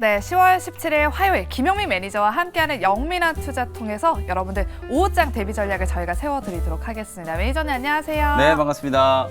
네, 10월 17일 화요일 김영민 매니저와 함께하는 영민한 투자 통해서 여러분들 5장 대비 전략을 저희가 세워드리도록 하겠습니다. 매니저님 안녕하세요. 네, 반갑습니다.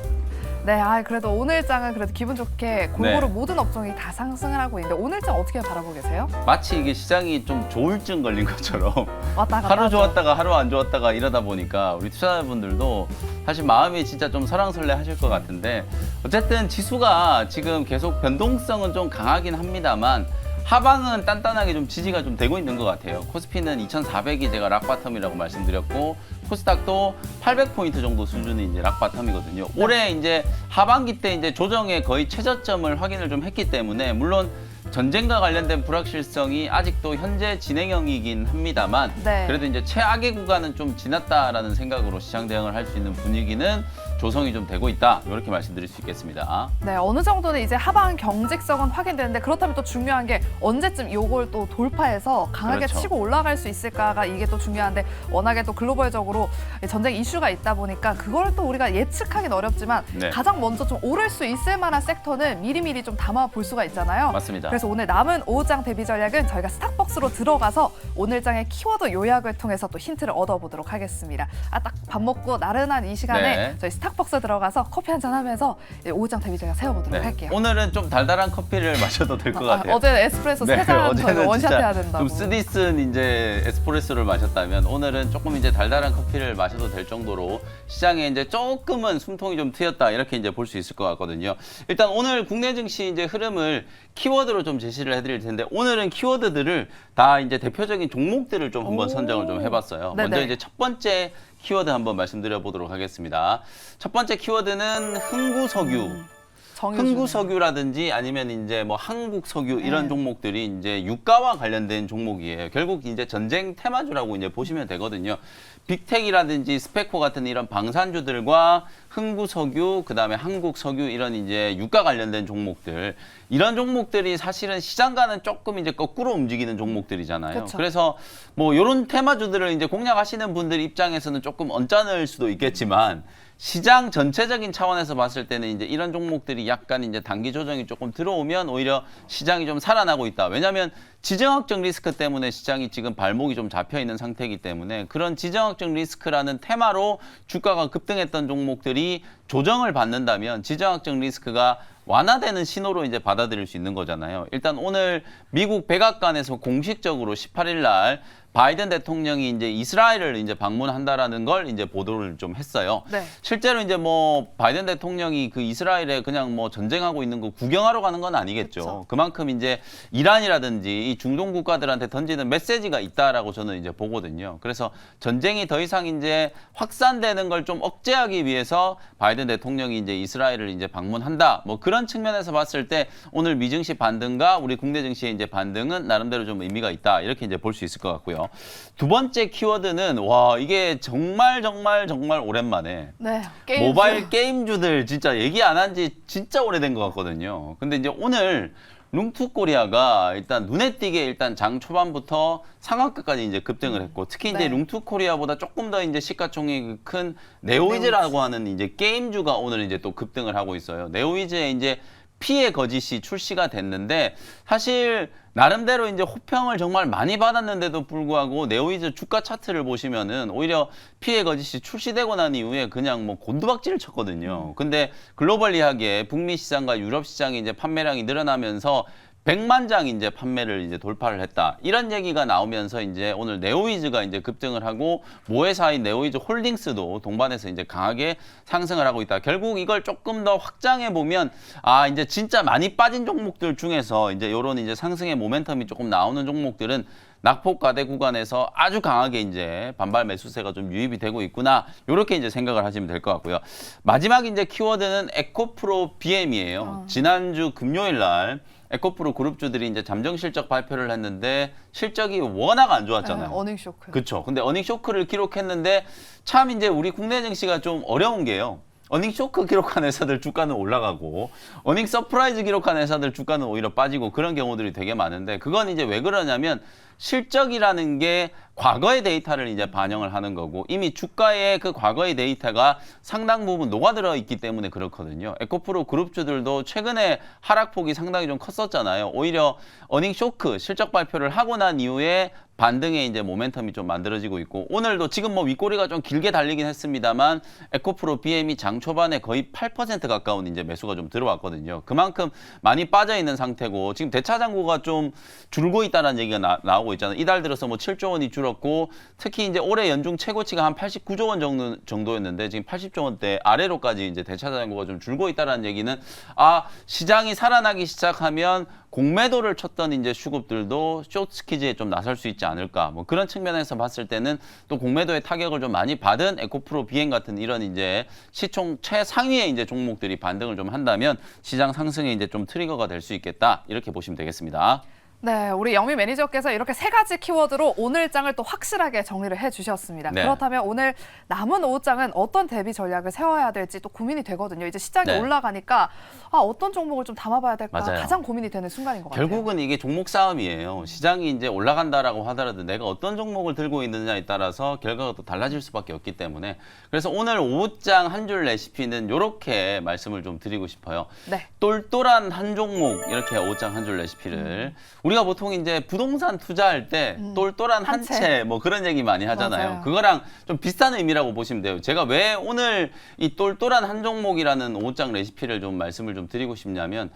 네, 그래도 오늘 장은 그래도 기분 좋게 골고루 모든 업종이 다 상승을 하고 있는데 오늘 장 어떻게 바라보고 계세요? 마치 이게 시장이 좀 조울증 걸린 것처럼 왔다 갔다 하루 하죠. 좋았다가 하루 안 좋았다가 이러다 보니까 우리 투자자분들도 사실 마음이 진짜 좀 설왕설래 하실 것 같은데 어쨌든 지수가 지금 계속 변동성은 좀 강하긴 합니다만 하방은 단단하게 좀 지지가 좀 되고 있는 것 같아요. 코스피는 2,400이 제가 락바텀이라고 말씀드렸고 코스닥도 800포인트 정도 수준이 이제 락바텀이거든요. 네. 올해 이제 하반기 때 이제 조정의 거의 최저점을 확인을 좀 했기 때문에 물론 전쟁과 관련된 불확실성이 아직도 현재 진행형이긴 합니다만 네. 그래도 이제 최악의 구간은 좀 지났다라는 생각으로 시장 대응을 할 수 있는 분위기는 조성이 좀 되고 있다. 이렇게 말씀드릴 수 있겠습니다. 네, 어느 정도는 이제 하방 경직성은 확인되는데 그렇다면 또 중요한 게 언제쯤 이걸 또 돌파해서 강하게 그렇죠. 치고 올라갈 수 있을까가 이게 또 중요한데 워낙에 또 글로벌적으로 전쟁 이슈가 있다 보니까 그걸 또 우리가 예측하기는 어렵지만 네. 가장 먼저 좀 오를 수 있을 만한 섹터는 미리미리 좀 담아 볼 수가 있잖아요. 맞습니다. 그래서 오늘 남은 5장 대비 전략은 저희가 스탁벅스로 들어가서 오늘 장의 키워드 요약을 통해서 또 힌트를 얻어보도록 하겠습니다. 딱 밥 먹고 나른한 이 시간에 네. 저희 스탁벅스 들어가서 커피 한잔 하면서 5장 대비 전략 세워보도록 할게요. 오늘은 좀 달달한 커피를 마셔도 될 것 같아요. 어제는 에스프레소 네, 3잔 어제는 원샷 해야 진짜 된다고. 좀 쓰디쓴 이제 에스프레소를 마셨다면 오늘은 조금 이제 달달한 커피를 마셔도 될 정도로 시장에 이제 조금은 숨통이 좀 트였다 이렇게 이제 볼 수 있을 것 같거든요. 일단 오늘 국내 증시 이제 흐름을 키워드로 좀 제시를 해드릴 텐데 오늘은 키워드들을 다 이제 대표적인 종목들을 좀 한번 선정을 좀 해봤어요. 네네. 먼저 이제 첫 번째 키워드 한번 말씀드려 보도록 하겠습니다. 첫 번째 키워드는 흥구석유. 흥구석유라든지 아니면 이제 뭐 한국석유 이런 종목들이 이제 유가와 관련된 종목이에요. 결국 이제 전쟁 테마주라고 이제 보시면 되거든요. 빅텍이라든지 스페코 같은 이런 방산주들과 흥구석유, 그다음에 한국석유 이런 이제 유가 관련된 종목들 이런 종목들이 사실은 시장과는 조금 이제 거꾸로 움직이는 종목들이잖아요. 그쵸. 그래서 뭐 이런 테마주들을 이제 공략하시는 분들 입장에서는 조금 언짢을 수도 있겠지만 시장 전체적인 차원에서 봤을 때는 이제 이런 종목들이 약간 이제 단기 조정이 조금 들어오면 오히려 시장이 좀 살아나고 있다. 왜냐하면 지정학적 리스크 때문에 시장이 지금 발목이 좀 잡혀 있는 상태이기 때문에 그런 지정학적 리스크라는 테마로 주가가 급등했던 종목들이 조정을 받는다면 지정학적 리스크가 완화되는 신호로 이제 받아들일 수 있는 거잖아요. 일단 오늘 미국 백악관에서 공식적으로 18일 날 바이든 대통령이 이제 이스라엘을 이제 방문한다라는 걸 이제 보도를 좀 했어요. 네. 실제로 이제 뭐 바이든 대통령이 그 이스라엘에 그냥 뭐 전쟁하고 있는 거 구경하러 가는 건 아니겠죠. 그쵸. 그만큼 이제 이란이라든지 이 중동 국가들한테 던지는 메시지가 있다라고 저는 이제 보거든요. 그래서 전쟁이 더 이상 이제 확산되는 걸 좀 억제하기 위해서 바이든 대통령이 이제 이스라엘을 이제 방문한다. 뭐 그런 측면에서 봤을 때 오늘 미증시 반등과 우리 국내 증시의 이제 반등은 나름대로 좀 의미가 있다. 이렇게 이제 볼 수 있을 것 같고요. 두 번째 키워드는 와 이게 정말 오랜만에 네, 게임즈. 모바일 게임주들 진짜 얘기 안 한 지 진짜 오래된 것 같거든요. 근데 이제 오늘 룽투코리아가 일단 눈에 띄게 일단 장 초반부터 상한가까지 이제 급등을 했고 특히 이제 네. 룽투코리아보다 조금 더 이제 시가총액이 큰 네오이즈라고 하는 이제 게임주가 오늘 이제 또 급등을 하고 있어요. 네오이즈의 이제 피해 거짓이 출시가 됐는데 사실 나름대로 이제 호평을 정말 많이 받았는데도 불구하고 네오이즈 주가 차트를 보시면은 오히려 피해 거짓이 출시되고 난 이후에 그냥 뭐 곤두박질을 쳤거든요. 근데 글로벌리하게 북미 시장과 유럽 시장이 이제 판매량이 늘어나면서 100만 장 이제 판매를 이제 돌파를 했다. 이런 얘기가 나오면서 이제 오늘 네오이즈가 이제 급등을 하고 모회사인 네오이즈 홀딩스도 동반해서 이제 강하게 상승을 하고 있다. 결국 이걸 조금 더 확장해 보면 이제 진짜 많이 빠진 종목들 중에서 이제 요런 이제 상승의 모멘텀이 조금 나오는 종목들은 낙폭과대 구간에서 아주 강하게 이제 반발 매수세가 좀 유입이 되고 있구나. 요렇게 이제 생각을 하시면 될 것 같고요. 마지막 이제 키워드는 에코프로 BM이에요. 지난주 금요일 날 에코프로 그룹주들이 이제 잠정 실적 발표를 했는데 실적이 워낙 안 좋았잖아요. 네, 어닝 쇼크. 그렇죠. 근데 어닝 쇼크를 기록했는데 참 이제 우리 국내 증시가 좀 어려운 게요. 어닝 쇼크 기록한 회사들 주가는 올라가고 어닝 서프라이즈 기록한 회사들 주가는 오히려 빠지고 그런 경우들이 되게 많은데 그건 이제 왜 그러냐면 실적이라는 게 과거의 데이터를 이제 반영을 하는 거고 이미 주가의 그 과거의 데이터가 상당 부분 녹아들어 있기 때문에 그렇거든요. 에코프로 그룹주들도 최근에 하락폭이 상당히 좀 컸었잖아요. 오히려 어닝 쇼크 실적 발표를 하고 난 이후에 반등의 이제 모멘텀이 좀 만들어지고 있고 오늘도 지금 뭐 윗꼬리가 좀 길게 달리긴 했습니다만 에코프로 BM이 장 초반에 거의 8% 가까운 이제 매수가 좀 들어왔거든요. 그만큼 많이 빠져 있는 상태고 지금 대차장고가 좀 줄고 있다는 얘기가 나오고 있잖아요. 이달 들어서 뭐 7조 원이 줄었고 특히 이제 올해 연중 최고치가 한 89조 원 정도였는데 지금 80조 원대 아래로까지 이제 대차장고가 좀 줄고 있다는 얘기는 시장이 살아나기 시작하면 공매도를 쳤던 이제 슈급들도 숏 스퀴즈에 좀 나설 수 있지 않을까. 뭐 그런 측면에서 봤을 때는 또 공매도의 타격을 좀 많이 받은 에코프로 비행 같은 이런 이제 시총 최상위의 이제 종목들이 반등을 좀 한다면 시장 상승에 이제 좀 트리거가 될 수 있겠다. 이렇게 보시면 되겠습니다. 네, 우리 영미 매니저께서 이렇게 세 가지 키워드로 오늘 장을 또 확실하게 정리를 해주셨습니다. 네. 그렇다면 오늘 남은 오후장은 어떤 대비 전략을 세워야 될지 또 고민이 되거든요. 이제 시장이 네. 올라가니까 어떤 종목을 좀 담아봐야 될까 맞아요. 가장 고민이 되는 순간인 것 같아요. 결국은 이게 종목 싸움이에요. 시장이 이제 올라간다라고 하더라도 내가 어떤 종목을 들고 있느냐에 따라서 결과가 또 달라질 수밖에 없기 때문에 그래서 오늘 오후장 한 줄 레시피는 이렇게 말씀을 좀 드리고 싶어요. 네. 똘똘한 한 종목 이렇게 오후장 한 줄 레시피를 우리가 보통 이제 부동산 투자할 때 똘똘한 한 채 뭐 그런 얘기 많이 하잖아요. 맞아요. 그거랑 좀 비슷한 의미라고 보시면 돼요. 제가 왜 오늘 이 똘똘한 한 종목이라는 오후장 레시피를 좀 말씀을 좀 드리고 싶냐면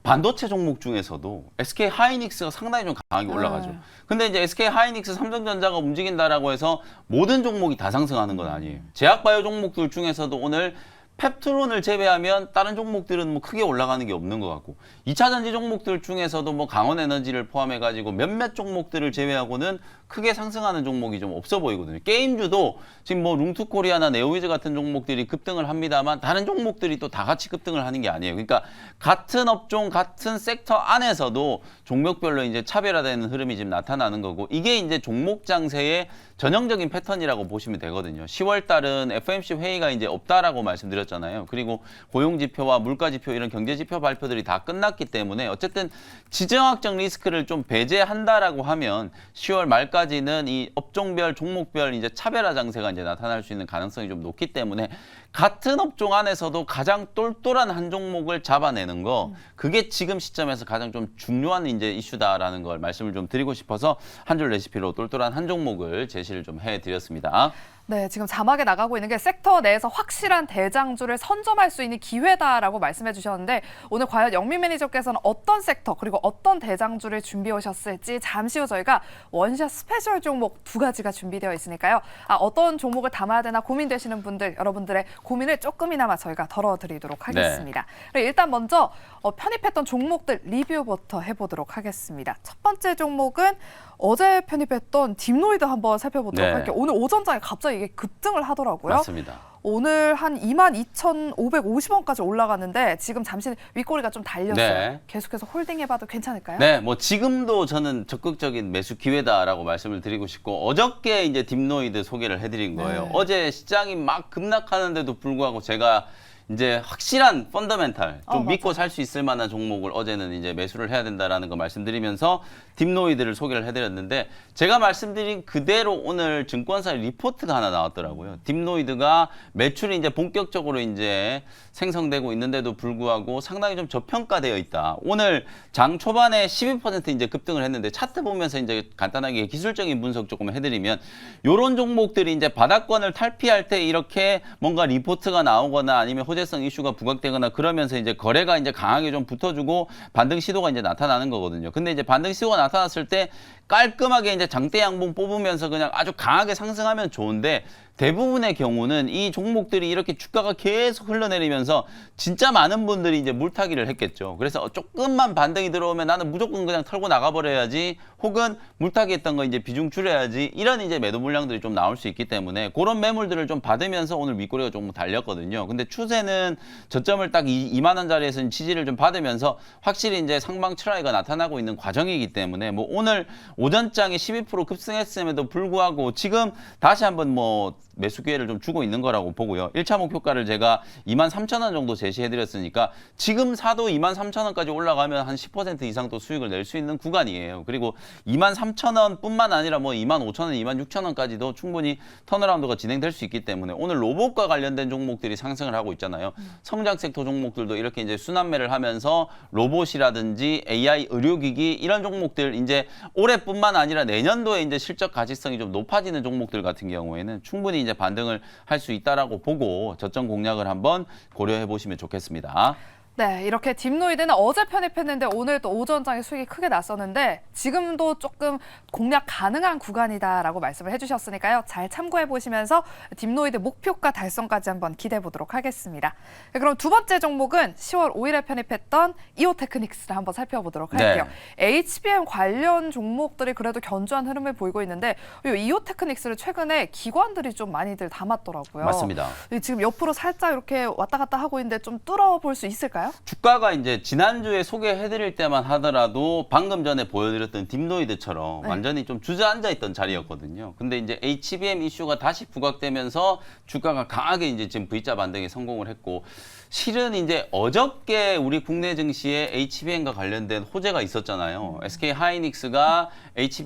반도체 종목 중에서도 SK 하이닉스가 상당히 좀 강하게 올라가죠. 근데 이제 SK 하이닉스, 삼성전자가 움직인다라고 해서 모든 종목이 다 상승하는 건 아니에요. 제약바이오 종목들 중에서도 오늘 펩트론을 제외하면 다른 종목들은 뭐 크게 올라가는 게 없는 것 같고 2차 전지 종목들 중에서도 뭐 강원에너지를 포함해가지고 몇몇 종목들을 제외하고는 크게 상승하는 종목이 좀 없어 보이거든요. 게임주도 지금 뭐 룽투코리아나 네오위즈 같은 종목들이 급등을 합니다만 다른 종목들이 또 다 같이 급등을 하는 게 아니에요. 그러니까 같은 업종, 같은 섹터 안에서도 종목별로 이제 차별화되는 흐름이 지금 나타나는 거고 이게 이제 종목 장세의 전형적인 패턴이라고 보시면 되거든요. 10월 달은 FOMC 회의가 이제 없다라고 말씀드렸잖아요. 그리고 고용 지표와 물가 지표 이런 경제 지표 발표들이 다 끝났기 때문에 어쨌든 지정학적 리스크를 좀 배제한다라고 하면 10월 말까지는 이 업종별, 종목별 이제 차별화 장세가 이제 나타날 수 있는 가능성이 좀 높기 때문에 같은 업종 안에서도 가장 똘똘한 한 종목을 잡아내는 거 그게 지금 시점에서 가장 좀 중요한 이제 이슈다라는 걸 말씀을 좀 드리고 싶어서 한 줄 레시피로 똘똘한 한 종목을 제시를 좀 해드렸습니다. 네, 지금 자막에 나가고 있는 게 섹터 내에서 확실한 대장주를 선점할 수 있는 기회다라고 말씀해 주셨는데 오늘 과연 영민 매니저께서는 어떤 섹터 그리고 어떤 대장주를 준비해 오셨을지 잠시 후 저희가 원샷 스페셜 종목 두 가지가 준비되어 있으니까요. 어떤 종목을 담아야 되나 고민되시는 분들 여러분들의 고민을 조금이나마 저희가 덜어드리도록 하겠습니다. 그리고 일단 먼저 편입했던 종목들 리뷰부터 해보도록 하겠습니다. 첫 번째 종목은 어제 편입했던 딥노이드 한번 살펴보도록 할게요. 오늘 오전장에 갑자기 이게 급등을 하더라고요. 맞습니다. 오늘 한 22,550원까지 올라갔는데 지금 잠시 윗꼬리가 좀 달렸어요. 네. 계속해서 홀딩해봐도 괜찮을까요? 네, 뭐 지금도 저는 적극적인 매수 기회다라고 말씀을 드리고 싶고 어저께 이제 딥노이드 소개를 해드린 거예요. 네. 어제 시장이 막 급락하는데도 불구하고 제가 이제 확실한 펀더멘탈 좀 믿고 살 수 있을 만한 종목을 어제는 이제 매수를 해야 된다라는 거 말씀드리면서 딥노이드를 소개를 해드렸는데 제가 말씀드린 그대로 오늘 증권사의 리포트가 하나 나왔더라고요. 딥노이드가 매출이 이제 본격적으로 이제 생성되고 있는데도 불구하고 상당히 좀 저평가되어 있다. 오늘 장 초반에 12% 이제 급등을 했는데 차트 보면서 이제 간단하게 기술적인 분석 조금 해드리면 이런 종목들이 이제 바닥권을 탈피할 때 이렇게 뭔가 리포트가 나오거나 아니면 호재성 이슈가 부각되거나 그러면서 이제 거래가 이제 강하게 좀 붙어주고 반등 시도가 이제 나타나는 거거든요. 근데 이제 반등 시도가 나타났을 때 깔끔하게 이제 장대 양봉 뽑으면서 그냥 아주 강하게 상승하면 좋은데 대부분의 경우는 이 종목들이 이렇게 주가가 계속 흘러내리면서 진짜 많은 분들이 이제 물타기를 했겠죠. 그래서 조금만 반등이 들어오면 나는 무조건 그냥 털고 나가버려야지 혹은 물타기 했던 거 이제 비중 줄여야지 이런 이제 매도 물량들이 좀 나올 수 있기 때문에 그런 매물들을 좀 받으면서 오늘 윗꼬리가 조금 달렸거든요. 근데 추세는 저점을 딱 2만 원짜리에서 지지를 좀 받으면서 확실히 이제 상방 트라이가 나타나고 있는 과정이기 때문에 뭐 오늘 오전장에 12% 급등했음에도 불구하고 지금 다시 한번 뭐 매수 기회를 좀 주고 있는 거라고 보고요. 1차 목표가를 제가 23,000원 정도 제시해드렸으니까 지금 사도 23,000원까지 올라가면 한 10% 이상 또 수익을 낼 수 있는 구간이에요. 그리고 23,000원뿐만 아니라 뭐 25,000원, 26,000원까지도 충분히 턴어라운드가 진행될 수 있기 때문에 오늘 로봇과 관련된 종목들이 상승을 하고 있잖아요. 성장 섹터 종목들도 이렇게 이제 순환매를 하면서 로봇이라든지 AI 의료기기 이런 종목들 이제 올해뿐만 아니라 내년도에 이제 실적 가치성이 좀 높아지는 종목들 같은 경우에는 충분히 이제 반등을 할 수 있다라고 보고 저점 공략을 한번 고려해 보시면 좋겠습니다. 네, 이렇게 딥노이드는 어제 편입했는데 오늘 또 오전장에 수익이 크게 났었는데 지금도 조금 공략 가능한 구간이다라고 말씀을 해주셨으니까요. 잘 참고해 보시면서 딥노이드 목표가 달성까지 한번 기대해 보도록 하겠습니다. 네, 그럼 두 번째 종목은 10월 5일에 편입했던 이오테크닉스를 한번 살펴보도록 할게요. HBM 관련 종목들이 그래도 견조한 흐름을 보이고 있는데 이 이오테크닉스를 최근에 기관들이 좀 많이들 담았더라고요. 맞습니다. 지금 옆으로 살짝 이렇게 왔다 갔다 하고 있는데 좀 뚫어볼 수 있을까요? 주가가 이제 지난주에 소개해드릴 때만 하더라도 방금 전에 보여드렸던 딥노이드처럼 네. 완전히 좀 주저앉아 있던 자리였거든요. 근데 이제 HBM 이슈가 다시 부각되면서 주가가 강하게 이제 지금 V자 반등에 성공을 했고 실은 이제 어저께 우리 국내 증시에 HBM과 관련된 호재가 있었잖아요. SK 하이닉스가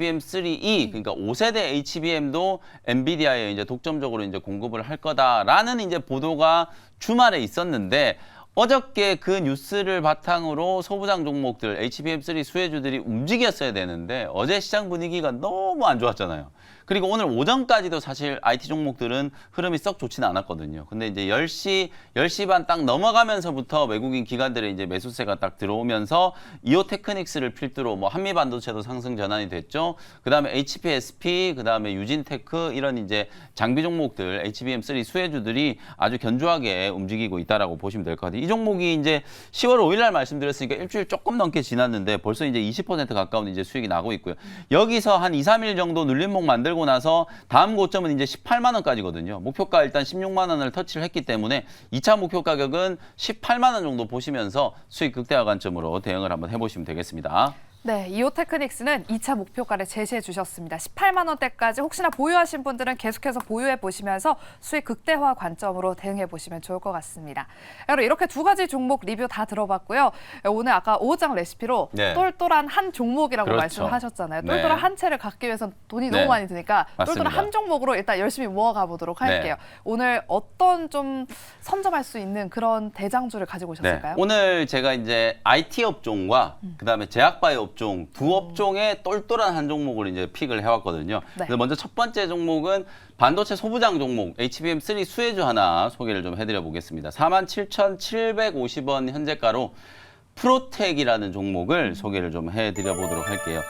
HBM3E 그러니까 5세대 HBM도 엔비디아에 이제 독점적으로 이제 공급을 할 거다라는 이제 보도가 주말에 있었는데 어저께 그 뉴스를 바탕으로 소부장 종목들, HBM3 수혜주들이 움직였어야 되는데 어제 시장 분위기가 너무 안 좋았잖아요. 그리고 오늘 오전까지도 사실 IT 종목들은 흐름이 썩 좋지는 않았거든요. 근데 이제 10시 반 딱 넘어가면서부터 외국인 기관들의 이제 매수세가 딱 들어오면서 이오테크닉스를 필두로 뭐 한미반도체도 상승 전환이 됐죠. 그다음에 HPSP, 그다음에 유진테크 이런 이제 장비 종목들, HBM3 수혜주들이 아주 견조하게 움직이고 있다라고 보시면 될 것 같아요. 이 종목이 이제 10월 5일 날 말씀드렸으니까 일주일 조금 넘게 지났는데 벌써 이제 20% 가까운 이제 수익이 나고 있고요. 여기서 한 2, 3일 정도 눌림목 만들고 나서 다음 고점은 이제 18만 원까지거든요. 목표가 일단 16만 원을 터치를 했기 때문에 2차 목표 가격은 18만 원 정도 보시면서 수익 극대화 관점으로 대응을 한번 해보시면 되겠습니다. 네, 이오테크닉스는 2차 목표가를 제시해 주셨습니다. 18만 원대까지 혹시나 보유하신 분들은 계속해서 보유해 보시면서 수익 극대화 관점으로 대응해 보시면 좋을 것 같습니다. 여러분 이렇게 두 가지 종목 리뷰 다 들어봤고요. 오늘 아까 오장 레시피로 네. 똘똘한 한 종목이라고 그렇죠. 말씀을 하셨잖아요. 네. 똘똘한 한 채를 갖기 위해서는 돈이 네. 너무 많이 드니까 맞습니다. 똘똘한 한 종목으로 일단 열심히 모아가 보도록 할게요. 오늘 어떤 좀 선점할 수 있는 그런 대장주를 가지고 오셨을까요? 오늘 제가 이제 IT 업종과 그다음에 제약바이오 업종 두 업종의 똘똘한 한 종목을 이제 픽을 해왔거든요. 네. 그래서 먼저 첫 번째 종목은 반도체 소부장 종목 HBM3 수혜주 하나 소개를 좀 해드려 보겠습니다. 47,750원 현재가로 프로텍이라는 종목을 소개를 좀 해드려 보도록 할게요.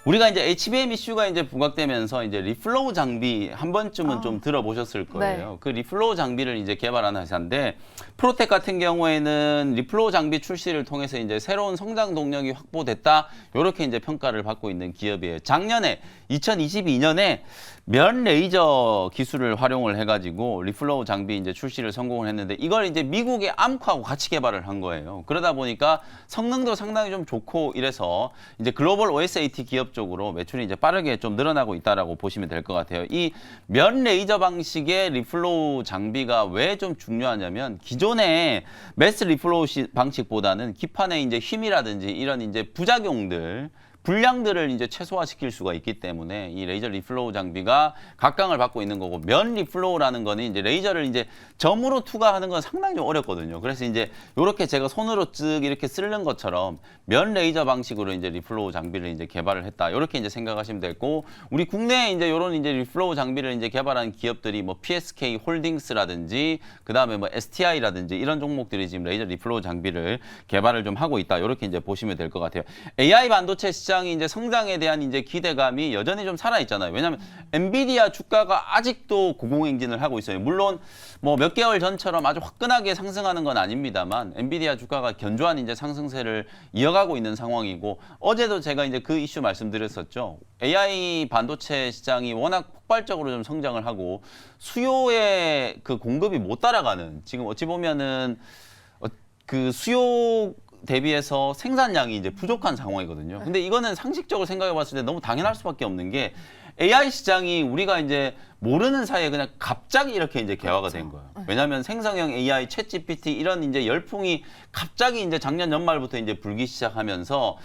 우리가 이제 HBM 이슈가 이제 부각되면서 이제 리플로우 장비 한 번쯤은 좀 들어보셨을 거예요. 네. 그 리플로우 장비를 이제 개발하는 회사인데 프로텍 같은 경우에는 리플로우 장비 출시를 통해서 이제 새로운 성장 동력이 확보됐다. 이렇게 이제 평가를 받고 있는 기업이에요. 작년에 2022년에 면 레이저 기술을 활용을 해가지고 리플로우 장비 이제 출시를 성공을 했는데 이걸 이제 미국의 암코하고 같이 개발을 한 거예요. 그러다 보니까 성능도 상당히 좀 좋고 이래서 이제 글로벌 OSAT 기업 쪽으로 매출이 이제 빠르게 좀 늘어나고 있다라고 보시면 될 것 같아요. 이 면 레이저 방식의 리플로우 장비가 왜 좀 중요하냐면 기존의 매스 리플로우 방식보다는 기판의 이제 힘이라든지 이런 이제 부작용들 불량들을 이제 최소화시킬 수가 있기 때문에 이 레이저 리플로우 장비가 각광을 받고 있는 거고 면 리플로우라는 거는 이제 레이저를 이제 점으로 투과하는 건 상당히 좀 어렵거든요. 그래서 이제 이렇게 제가 손으로 쓱 이렇게 쓰는 것처럼 면 레이저 방식으로 이제 리플로우 장비를 이제 개발을 했다. 이렇게 이제 생각하시면 되고 우리 국내에 이제 이런 이제 리플로우 장비를 이제 개발한 기업들이 뭐 PSK 홀딩스라든지 그다음에 뭐 STI라든지 이런 종목들이 지금 레이저 리플로우 장비를 개발을 좀 하고 있다. 이렇게 이제 보시면 될 것 같아요. AI 반도체 시장이 이제 성장에 대한 이제 기대감이 여전히 좀 살아 있잖아요. 왜냐하면 엔비디아 주가가 아직도 고공행진을 하고 있어요. 물론 뭐 몇 개월 전처럼 아주 화끈하게 상승하는 건 아닙니다만 엔비디아 주가가 견조한 이제 상승세를 이어가고 있는 상황이고 어제도 제가 이제 그 이슈 말씀드렸었죠. AI 반도체 시장이 워낙 폭발적으로 좀 성장을 하고 수요의 그 공급이 못 따라가는 지금 어찌 보면은 그 수요 대비해서 생산량이 이제 부족한 상황이거든요. 근데 이거는 상식적으로 생각해 봤을 때 너무 당연할 수밖에 없는 게 AI 시장이 우리가 이제 모르는 사이에 그냥 갑자기 이렇게 이제 개화가 된 거예요. 왜냐하면 생성형 AI, 챗GPT 이런 이제 열풍이 갑자기 이제 작년 연말부터 이제 불기 시작하면서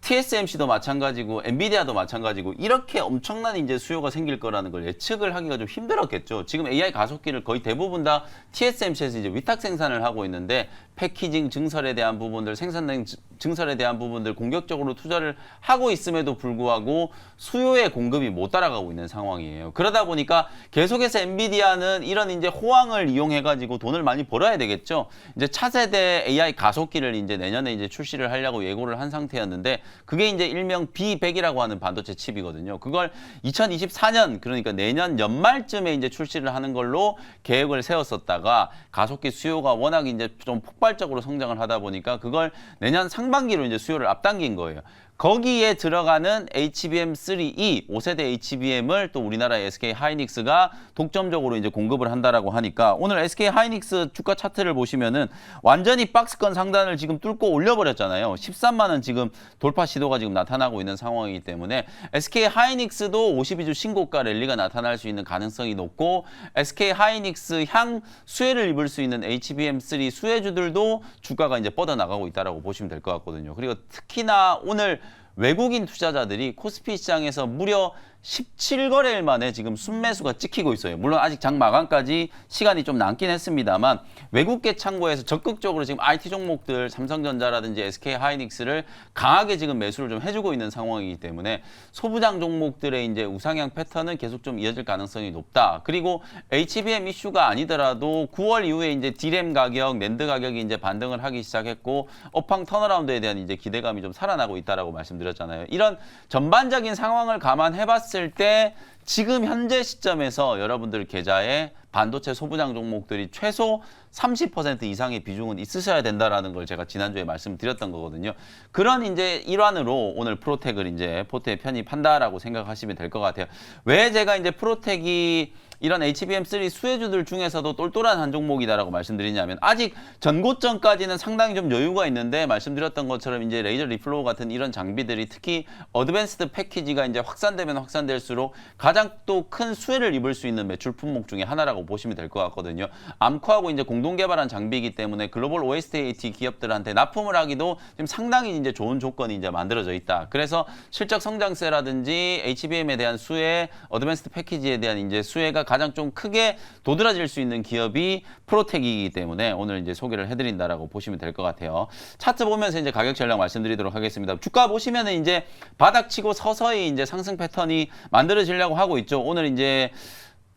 TSMC도 마찬가지고 엔비디아도 마찬가지고 이렇게 엄청난 이제 수요가 생길 거라는 걸 예측을 하기가 좀 힘들었겠죠. 지금 AI 가속기를 거의 대부분 다 TSMC에서 이제 위탁 생산을 하고 있는데 패키징 증설에 대한 부분들, 생산량 증설에 대한 부분들 공격적으로 투자를 하고 있음에도 불구하고 수요의 공급이 못 따라가고 있는 상황이에요. 그러다 보니까 계속해서 엔비디아는 이런 이제 호황을 이용해 가지고 돈을 많이 벌어야 되겠죠. 이제 차세대 AI 가속기를 이제 내년에 이제 출시를 하려고 예고를 한 상태였는데 그게 이제 일명 B100이라고 하는 반도체 칩이거든요. 그걸 2024년 그러니까 내년 연말쯤에 이제 출시를 하는 걸로 계획을 세웠었다가 가속기 수요가 워낙 이제 좀 폭발적으로 성장을 하다 보니까 그걸 내년 상반기로 이제 수요를 앞당긴 거예요. 거기에 들어가는 HBM3E 5세대 HBM을 또 우리나라의 SK 하이닉스가 독점적으로 이제 공급을 한다라고 하니까 오늘 SK 하이닉스 주가 차트를 보시면은 완전히 박스권 상단을 지금 뚫고 올려버렸잖아요. 13만 원 지금 돌파 시도가 지금 나타나고 있는 상황이기 때문에 SK 하이닉스도 52주 신고가 랠리가 나타날 수 있는 가능성이 높고 SK 하이닉스 향 수혜를 입을 수 있는 HBM3 수혜주들도 주가가 이제 뻗어나가고 있다라고 보시면 될 것 같거든요. 그리고 특히나 오늘 외국인 투자자들이 코스피 시장에서 무려 17거래일 만에 지금 순매수가 찍히고 있어요. 물론 아직 장 마감까지 시간이 좀 남긴 했습니다만 외국계 창고에서 적극적으로 지금 IT 종목들 삼성전자라든지 SK 하이닉스를 강하게 지금 매수를 좀 해주고 있는 상황이기 때문에 소부장 종목들의 이제 우상향 패턴은 계속 좀 이어질 가능성이 높다. 그리고 HBM 이슈가 아니더라도 9월 이후에 이제 D램 가격, 낸드 가격이 이제 반등을 하기 시작했고 업황 턴어라운드에 대한 이제 기대감이 좀 살아나고 있다라고 말씀드렸잖아요. 이런 전반적인 상황을 감안해봤을 때 지금 현재 시점에서 여러분들 계좌에 반도체 소부장 종목들이 최소 30% 이상의 비중은 있으셔야 된다라는 걸 제가 지난주에 말씀드렸던 거거든요. 그런 이제 일환으로 오늘 프로텍을 이제 포트에 편입한다라고 생각하시면 될 것 같아요. 왜 제가 이제 프로텍이 이런 HBM3 수혜주들 중에서도 똘똘한 한 종목이다라고 말씀드리냐면 아직 전고점까지는 상당히 좀 여유가 있는데 말씀드렸던 것처럼 이제 레이저 리플로우 같은 이런 장비들이 특히 어드밴스드 패키지가 이제 확산되면 확산될수록 가장 또 큰 수혜를 입을 수 있는 매출 품목 중에 하나라고 보시면 될 것 같거든요. 암코하고 이제 공동 개발한 장비이기 때문에 글로벌 OSAT 기업들한테 납품을 하기도 지금 상당히 이제 좋은 조건이 이제 만들어져 있다. 그래서 실적 성장세라든지 HBM에 대한 수혜, 어드밴스드 패키지에 대한 이제 수혜가 가장 좀 크게 도드라질 수 있는 기업이 프로텍이기 때문에 오늘 이제 소개를 해드린다라고 보시면 될 것 같아요. 차트 보면서 이제 가격 전략 말씀드리도록 하겠습니다. 주가 보시면은 이제 바닥치고 서서히 이제 상승 패턴이 만들어지려고 하고 있죠. 오늘 이제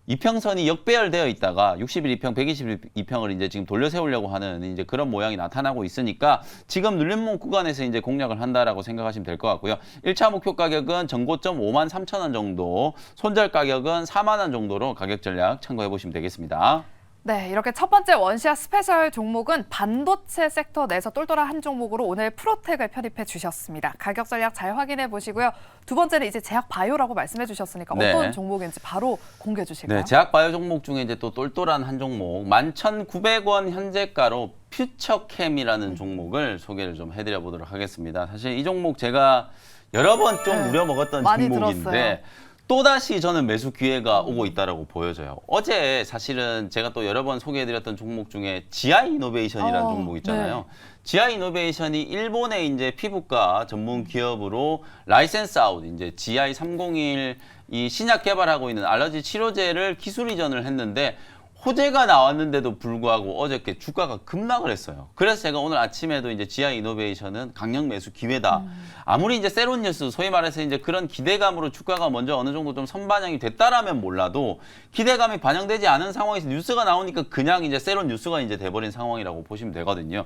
이평선이 역배열되어 있다가 60일 2평, 120일 2평을 이제 지금 돌려 세우려고 하는 이제 그런 모양이 나타나고 있으니까 지금 눌림목 구간에서 이제 공략을 한다라고 생각하시면 될 것 같고요. 1차 목표 가격은 전고점 53,000원 정도, 손절 가격은 4만 원 정도로 가격 전략 참고해 보시면 되겠습니다. 네, 이렇게 첫 번째 원시아 스페셜 종목은 반도체 섹터 내에서 똘똘한 한 종목으로 오늘 프로텍을 편입해 주셨습니다. 가격 전략 잘 확인해 보시고요. 두 번째는 이제 제약 바이오라고 말씀해 주셨으니까 네. 어떤 종목인지 바로 공개해 주실까요? 네, 제약 바이오 종목 중에 이제 또 똘똘한 한 종목 11,900원 현재가로 퓨처캠이라는 종목을 소개를 좀 해드려 보도록 하겠습니다. 사실 이 종목 제가 여러 번 좀 우려먹었던 많이 종목인데 들었어요. 또다시 저는 매수 기회가 오고 있다라고 보여져요. 어제 사실은 제가 또 여러 번 소개해드렸던 종목 중에 지아 이노베이션이라는 종목 있잖아요. 네. 지아 이노베이션이 일본의 이제 피부과 전문 기업으로 라이센스 아웃, 이제 GI 301 이 신약 개발하고 있는 알러지 치료제를 기술 이전을 했는데 호재가 나왔는데도 불구하고 어저께 주가가 급락을 했어요. 그래서 제가 오늘 아침에도 이제 지아 이노베이션은 강력 매수 기회다. 아무리 이제 세론 뉴스, 소위 말해서 이제 그런 기대감으로 주가가 먼저 어느 정도 좀 선반영이 됐다라면 몰라도 기대감이 반영되지 않은 상황에서 뉴스가 나오니까 그냥 이제 세론 뉴스가 이제 돼버린 상황이라고 보시면 되거든요.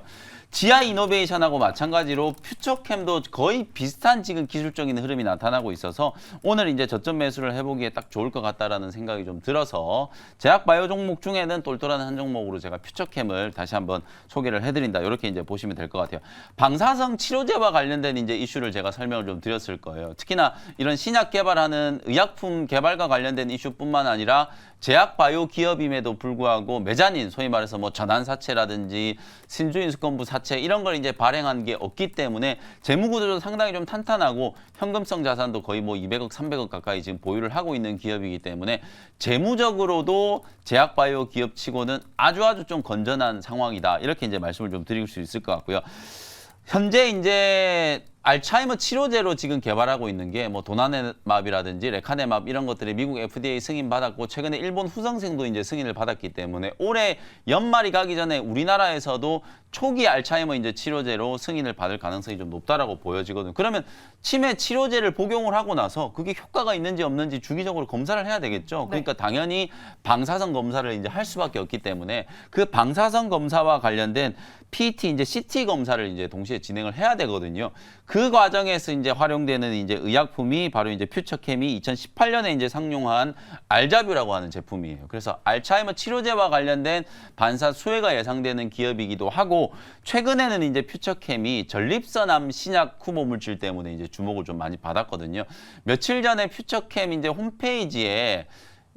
지아 이노베이션하고 마찬가지로 퓨처캠도 거의 비슷한 지금 기술적인 흐름이 나타나고 있어서 오늘 이제 저점 매수를 해보기에 딱 좋을 것 같다라는 생각이 좀 들어서 제약 바이오 종목 중에는 똘똘한 한 종목으로 제가 퓨처캠을 다시 한번 소개를 해드린다. 이렇게 이제 보시면 될 것 같아요. 방사성 치료제와 관련된 이제 이슈를 제가 설명을 좀 드렸을 거예요. 특히나 이런 신약 개발하는 의약품 개발과 관련된 이슈뿐만 아니라 제약 바이오 기업임에도 불구하고 메자닌, 소위 말해서 뭐 전환사채라든지 신주인수권부 사채 이런 걸 이제 발행한 게 없기 때문에 재무구조도 상당히 좀 탄탄하고 현금성 자산도 거의 뭐 200억, 300억 가까이 지금 보유를 하고 있는 기업이기 때문에 재무적으로도 제약 바이오 기업치고는 아주 좀 건전한 상황이다. 이렇게 이제 말씀을 좀 드릴 수 있을 것 같고요. 현재 이제 알츠하이머 치료제로 지금 개발하고 있는 게 뭐 도나네맙이라든지 레카네맙 이런 것들이 미국 FDA 승인 받았고 최근에 일본 후성생도 이제 승인을 받았기 때문에 올해 연말이 가기 전에 우리나라에서도 초기 알츠하이머 이제 치료제로 승인을 받을 가능성이 좀 높다라고 보여지거든요. 그러면 치매 치료제를 복용을 하고 나서 그게 효과가 있는지 없는지 주기적으로 검사를 해야 되겠죠. 그러니까 당연히 방사선 검사를 이제 할 수밖에 없기 때문에 그 방사선 검사와 관련된 PT 이제 CT 검사를 이제 동시에 진행을 해야 되거든요. 그 과정에서 이제 활용되는 이제 의약품이 바로 이제 퓨처캠이 2018년에 이제 상용한 알자뷰라고 하는 제품이에요. 그래서 알츠하이머 치료제와 관련된 반사 수혜가 예상되는 기업이기도 하고 최근에는 이제 퓨처캠이 전립선암 신약 후보 물질 때문에 이제 주목을 좀 많이 받았거든요. 며칠 전에 퓨처캠 이제 홈페이지에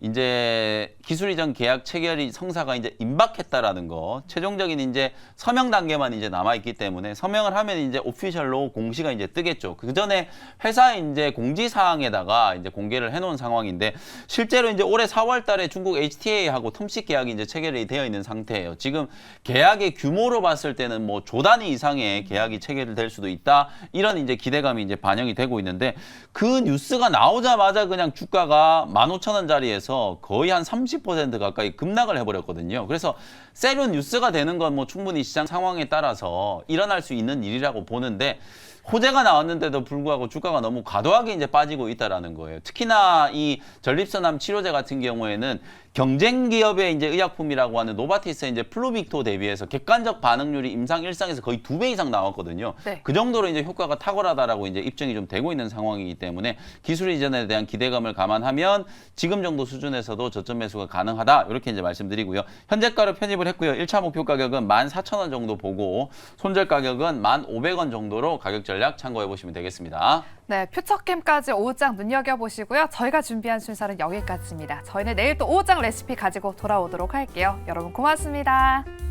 이제 기술 이전 계약 체결이 성사가 이제 임박했다라는 거, 최종적인 이제 서명 단계만 이제 남아 있기 때문에 서명을 하면 이제 오피셜로 공시가 이제 뜨겠죠. 그 전에 회사 이제 공지 사항에다가 이제 공개를 해놓은 상황인데 실제로 이제 올해 4월달에 중국 HTA하고 텀식 계약이 이제 체결이 되어 있는 상태예요. 지금 계약의 규모로 봤을 때는 뭐 조 단위 이상의 계약이 체결될 수도 있다. 이런 이제 기대감이 이제 반영이 되고 있는데 그 뉴스가 나오자마자 그냥 주가가 15,000원짜리에서 거의 한 30% 가까이 급락을 해버렸거든요. 그래서 세련 뉴스가 되는 건 뭐 충분히 시장 상황에 따라서 일어날 수 있는 일이라고 보는데 호재가 나왔는데도 불구하고 주가가 너무 과도하게 이제 빠지고 있다라는 거예요. 특히나 이 전립선암 치료제 같은 경우에는 경쟁 기업의 이제 의약품이라고 하는 노바티스의 이제 플루빅토 대비해서 객관적 반응률이 임상 1상에서 거의 2배 이상 나왔거든요. 네. 그 정도로 이제 효과가 탁월하다라고 이제 입증이 좀 되고 있는 상황이기 때문에 기술 이전에 대한 기대감을 감안하면 지금 정도 수준에서도 저점 매수가 가능하다. 이렇게 이제 말씀드리고요. 현재가로 편입을 했고요. 1차 목표 가격은 14,000원 정도 보고 손절 가격은 1,500원 정도로 가격 전략 참고해 보시면 되겠습니다. 네, 퓨처캠까지 5장 눈여겨보시고요. 저희가 준비한 순서는 여기까지입니다. 저희는 내일 또 5장 레시피 가지고 돌아오도록 할게요. 여러분 고맙습니다.